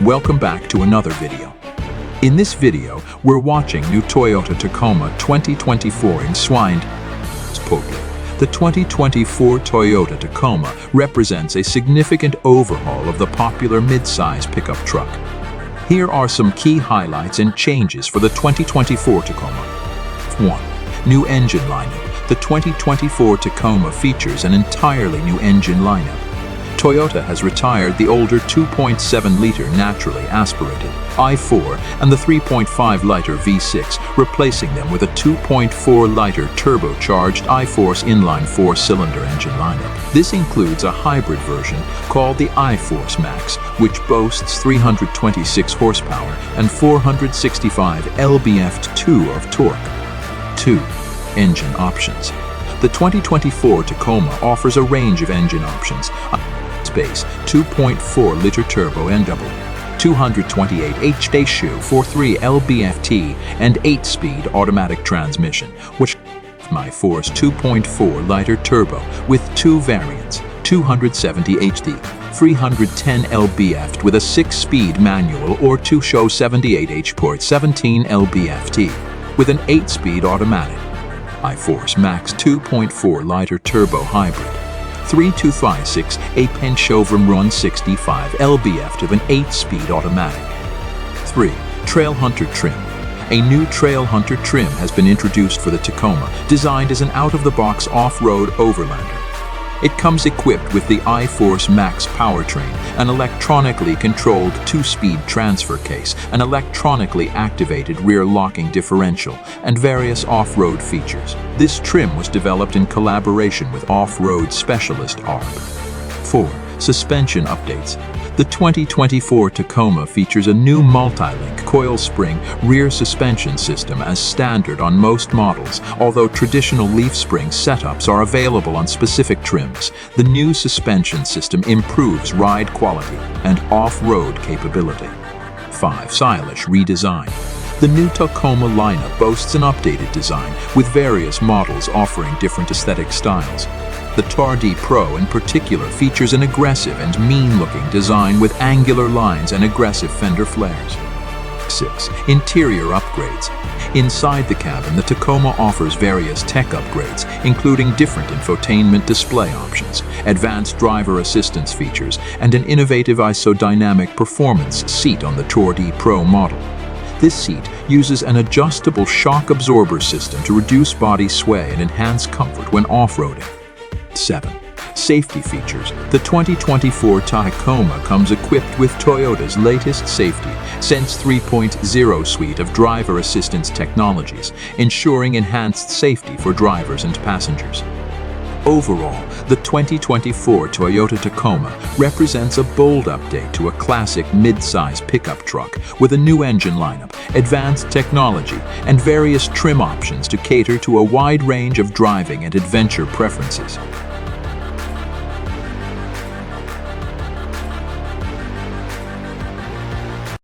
Welcome back to another video. In this video, we're watching new Toyota Tacoma 2024 in Swine. The 2024 Toyota Tacoma represents a significant overhaul of the popular mid-size pickup truck. Here are some key highlights and changes for the 2024 Tacoma. 1. New engine lineup. The 2024 Tacoma features an entirely new engine lineup. Toyota has retired the older 2.7-liter naturally aspirated i4 and the 3.5-liter V6, replacing them with a 2.4-liter turbocharged iForce inline four-cylinder engine lineup. This includes a hybrid version called the iForce Max, which boasts 326 horsepower and 465 lb-2 of torque. 2. Engine options. The 2024 Tacoma offers a range of engine options. Space 2.4-liter turbo NW, 228 HD43 lb-ft, and 8-speed automatic transmission, which my Force 2.4-liter turbo with two variants, 270 HD, 310 lb-ft with a 6-speed manual or 278 H-17 lb-ft with an 8-speed automatic. iForce Max 2.4-liter turbo hybrid. 3256 a Penchevron Run 65 lb-ft of an 8-speed automatic. 3. Trail Hunter trim. A new Trail Hunter trim has been introduced for the Tacoma, designed as an out-of-the-box off-road overlander. It comes equipped with the iForce Max powertrain, an electronically controlled 2-speed transfer case, an electronically activated rear locking differential, and various off-road features. This trim was developed in collaboration with off-road specialist ARB. 4. Suspension updates. The 2024 Tacoma features a new multi-link coil spring rear suspension system as standard on most models, although traditional leaf spring setups are available on specific trims. The new suspension system improves ride quality and off-road capability. 5. Stylish redesign. The new Tacoma lineup boasts an updated design, with various models offering different aesthetic styles. The TRD Pro in particular features an aggressive and mean-looking design with angular lines and aggressive fender flares. 6. Interior upgrades. Inside the cabin, the Tacoma offers various tech upgrades, including different infotainment display options, advanced driver assistance features, and an innovative isodynamic performance seat on the TRD Pro model. This seat uses an adjustable shock absorber system to reduce body sway and enhance comfort when off-roading. 7. Safety features. The 2024 Tacoma comes equipped with Toyota's latest safety Sense 3.0 suite of driver assistance technologies, ensuring enhanced safety for drivers and passengers. Overall, the 2024 Toyota Tacoma represents a bold update to a classic mid-size pickup truck with a new engine lineup, advanced technology, and various trim options to cater to a wide range of driving and adventure preferences.